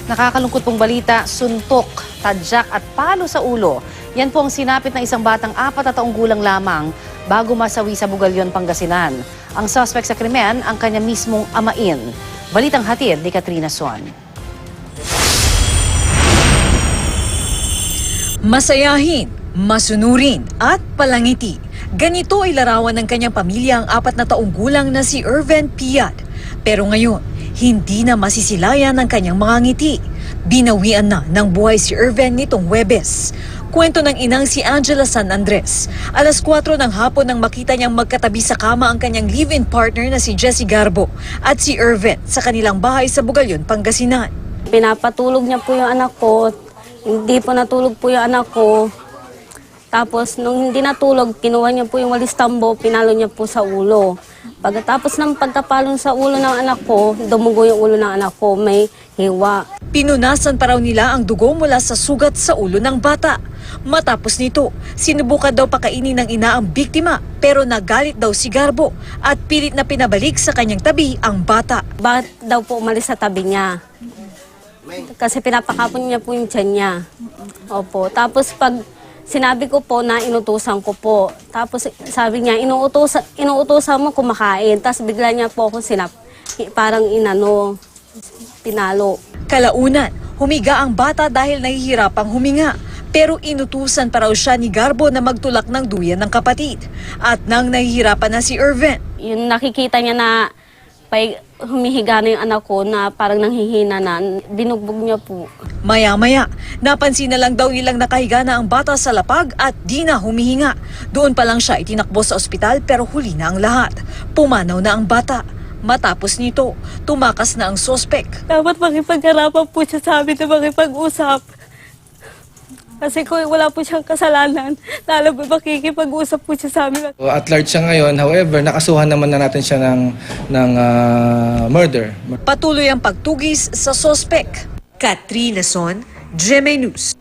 Nakakalungkot pong balita, suntok, tadyak at palo sa ulo. Yan po ang sinapit ng isang batang 4 na taong gulang lamang bago masawi sa Bugalyon, Pangasinan. Ang suspect sa krimen, ang kanya mismong amain. Balitang hatid ni Katrina Suan. Masayahin, masunurin at palangiti. Ganito ay larawan ng kanyang pamilya ang 4 na taong gulang na si Erven Piat. Pero ngayon, hindi na masisilayan ang kanyang mga ngiti. Binawian na ng buhay si Erven nitong Huwebes. Kwento ng inang si Angela San Andres. Alas 4 ng hapon nang makita niyang magkatabi sa kama ang kanyang live-in partner na si Jessie Garbo at si Erven sa kanilang bahay sa Bugalyon, Pangasinan. Pinapatulog niya po yung anak ko. Hindi po natulog po yung anak ko. Tapos nung hindi natulog, kinuha niya po yung walis tambo, pinalo niya po sa ulo. Pagkatapos ng pagkapalo sa ulo ng anak ko, dumugo yung ulo ng anak ko, may hiwa. Pinunasan pa raw nila ang dugo mula sa sugat sa ulo ng bata. Matapos nito, sinubukan daw pakainin ng ina ang biktima pero nagalit daw si Garbo at pilit na pinabalik sa kanyang tabi ang bata. Bakit daw po umalis sa tabi niya? Kasi pinapakapon niya po yung tiyan niya. Opo. Tapos pag sinabi ko po na inutusan ko po. Tapos sabi niya, inuutusan mo kumakain. Tapos bigla niya po ako parang pinalo. Kalaunan, humiga ang bata dahil nahihirapang huminga. Pero inutusan pa raw siya ni Garbo na magtulak ng duyan ng kapatid. At nang nahihirapan na si Erven, Yung nakikita niya na humihiga na yung anak ko na parang nanghihina na, binugbog niya po. maya-maya, napansin na lang daw nilang nakahiga na ang bata sa lapag at di na humihinga. Doon pa lang siya itinakbo sa ospital pero huli na ang lahat. Pumanaw na ang bata. Matapos nito, tumakas na ang sospek. Dapat makipagkarapan po siya sa amin na makipag-usap. Kasi kung wala po siyang kasalanan, lalo po makikipag-usap po siya sa amin. At large siya ngayon, however, nakasuhan naman na natin siya ng murder. Patuloy ang pagtugis sa sospek. Katrina Son, GMA News.